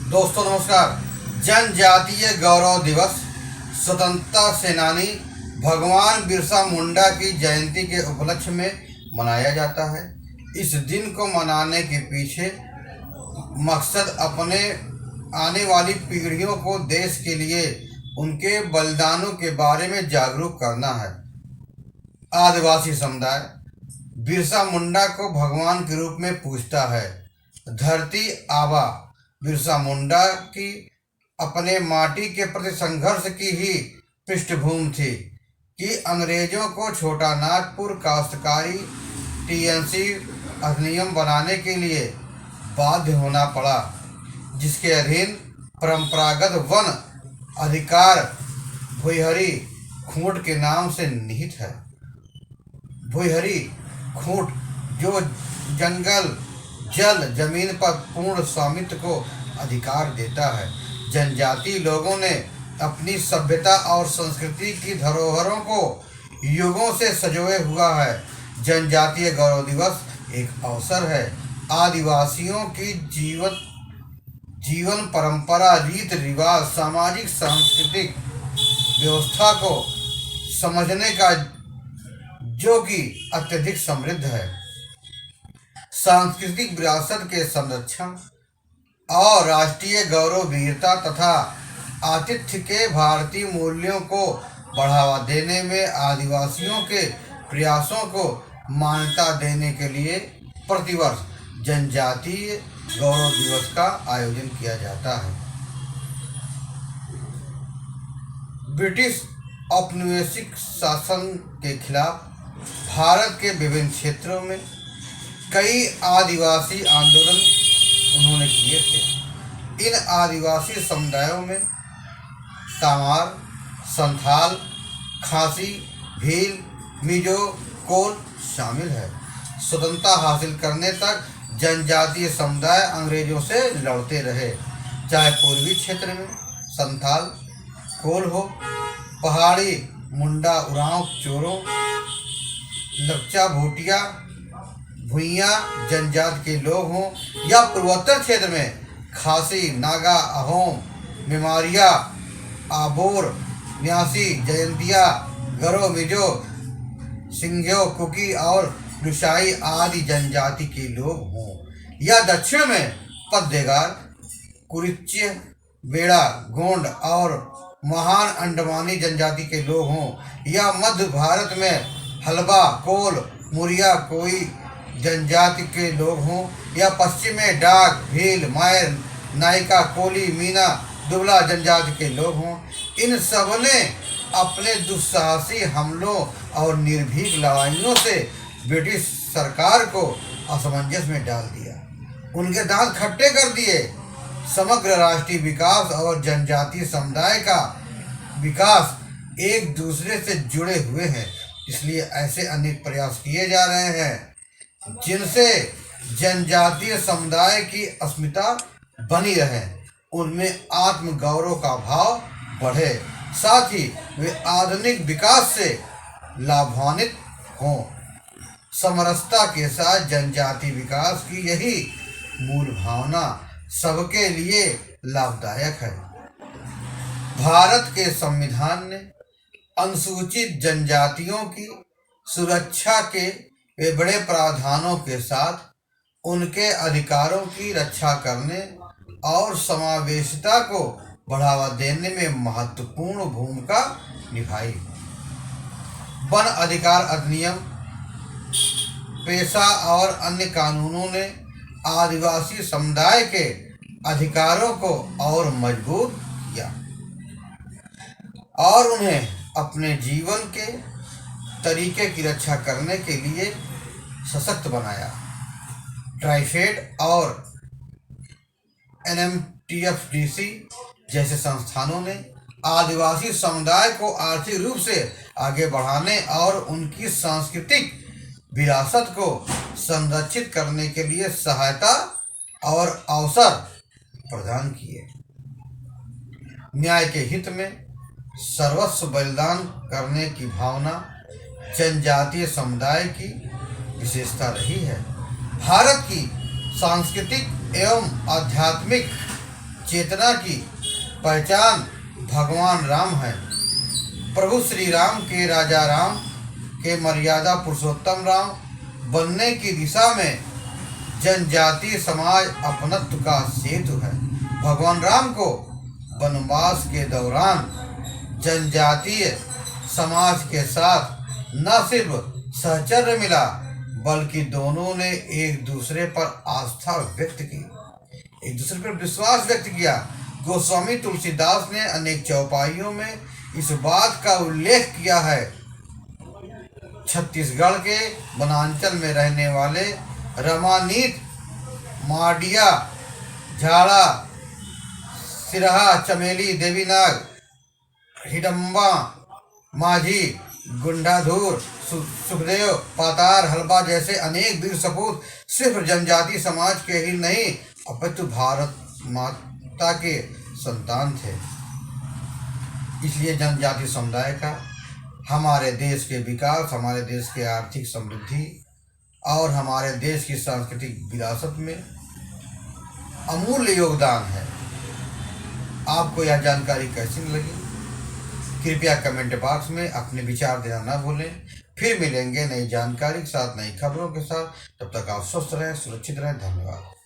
दोस्तों नमस्कार। जनजातीय गौरव दिवस स्वतंत्रता सेनानी भगवान बिरसा मुंडा की जयंती के उपलक्ष्य में मनाया जाता है। इस दिन को मनाने के पीछे मकसद अपने आने वाली पीढ़ियों को देश के लिए उनके बलिदानों के बारे में जागरूक करना है। आदिवासी समुदाय बिरसा मुंडा को भगवान के रूप में पूजता है। धरती आबा बिरसा मुंडा की अपने माटी के प्रति संघर्ष की ही पृष्ठभूमि थी कि अंग्रेजों को छोटा नागपुर काश्तकारी टीएनसी अधिनियम बनाने के लिए बाध्य होना पड़ा, जिसके अधीन परंपरागत वन अधिकार भुईहरी खूंट के नाम से निहित है। भुईहरी खूंट जो जंगल जल जमीन पर पूर्ण स्वामित्व को अधिकार देता है। जनजातीय लोगों ने अपनी सभ्यता और संस्कृति की धरोहरों को युगों से संजोए हुआ है। जनजातीय गौरव दिवस एक अवसर है आदिवासियों की जीवन परंपरा, रीत रिवाज, सामाजिक सांस्कृतिक व्यवस्था को समझने का, जो कि अत्यधिक समृद्ध है। सांस्कृतिक विरासत के संरक्षण और राष्ट्रीय गौरव, वीरता तथा आतिथ्य के भारतीय मूल्यों को बढ़ावा देने में आदिवासियों के प्रयासों को मान्यता देने के लिए प्रतिवर्ष जनजातीय गौरव दिवस का आयोजन किया जाता है। ब्रिटिश औपनिवेशिक शासन के खिलाफ भारत के विभिन्न क्षेत्रों में कई आदिवासी आंदोलन उन्होंने किए थे। इन आदिवासी समुदायों में तमार, संथाल, खासी, भील, मिजो, कोल शामिल है। स्वतंत्रता हासिल करने तक जनजातीय समुदाय अंग्रेजों से लड़ते रहे, चाहे पूर्वी क्षेत्र में संथाल, कोल हो, पहाड़ी मुंडा, उरांव, चोरों, लपचा, भूटिया, भुइयाँ जनजाति के लोग हों, या पूर्वोत्तर क्षेत्र में खासी, नागा, अहोम, मेमारिया, आबोर, न्यासी, जयंतिया, गरो, मिजो, सिंघ्यो, कुकी और लुशाई आदि जनजाति के लोग हों, या दक्षिण में पद्देगार, कुरिच्य, बेड़ा, गोंड और महान अंडमानी जनजाति के लोग हों, या मध्य भारत में हलबा, कोल, मुरिया, कोई जनजाति के लोग हों, या पश्चिम में डाक, भील, मायर, नायका, कोली, मीना, दुबला जनजाति के लोग हों, इन सब ने अपने दुस्साहसी हमलों और निर्भीक लड़ाइयों से ब्रिटिश सरकार को असमंजस में डाल दिया, उनके दांत खट्टे कर दिए। समग्र राष्ट्रीय विकास और जनजातीय समुदाय का विकास एक दूसरे से जुड़े हुए हैं, इसलिए ऐसे अनेक प्रयास किए जा रहे हैं जिनसे जनजातीय समुदाय की अस्मिता बनी रहे, उनमें आत्मगौरव का भाव बढ़े, साथ ही वे आधुनिक विकास से लाभान्वित हों। समरसता के साथ जनजातीय विकास की यही मूल भावना सबके लिए लाभदायक है। भारत के संविधान ने अनुसूचित जनजातियों की सुरक्षा के वे बड़े प्रावधानों के साथ उनके अधिकारों की रक्षा करने और समावेशिता को बढ़ावा देने में महत्वपूर्ण भूमिका निभाई। वन अधिकार अधिनियम, पेशा और अन्य कानूनों ने आदिवासी समुदाय के अधिकारों को और मजबूत किया और उन्हें अपने जीवन के तरीके की रक्षा करने के लिए सशक्त बनाया। ट्राइफेड और एनएमटीएफडीसी जैसे संस्थानों ने आदिवासी समुदाय को आर्थिक रूप से आगे बढ़ाने और उनकी सांस्कृतिक विरासत को संरक्षित करने के लिए सहायता और अवसर प्रदान किए। न्याय के हित में सर्वस्व बलिदान करने की भावना जनजातीय समुदाय की विशेषता रही है। भारत की सांस्कृतिक एवं आध्यात्मिक चेतना की पहचान भगवान राम है। प्रभु श्री राम के राजा राम के मर्यादा पुरुषोत्तम राम बनने की दिशा में जनजातीय समाज अपनत्व का सेतु है। भगवान राम को वनवास के दौरान जनजातीय समाज के साथ न सिर्फ सहचर्य मिला, बल्कि दोनों ने एक दूसरे पर आस्था व्यक्त की, एक दूसरे पर विश्वास व्यक्त किया। गोस्वामी तुलसीदास ने अनेक चौपाइयों में इस बात का उल्लेख किया है। छत्तीसगढ़ के वनांचल में रहने वाले रमानीत, माडिया, झाड़ा, सिरहा, चमेली, देवीनाग, हिडम्बा, माझी, गुंडाधुर, सुखदेव, पातार, हलबा जैसे अनेक वीर सपूत सिर्फ जनजाति समाज के ही नहीं अपितु भारत माता के संतान थे। इसलिए जनजाति समुदाय का हमारे देश के विकास, हमारे देश के आर्थिक समृद्धि और हमारे देश की सांस्कृतिक विरासत में अमूल्य योगदान है। आपको यह जानकारी कैसी लगी? कृपया कमेंट बॉक्स में अपने विचार देना न भूलें। फिर मिलेंगे नई जानकारी के साथ, नई खबरों के साथ। तब तक आप स्वस्थ रहें, सुरक्षित रहें। धन्यवाद।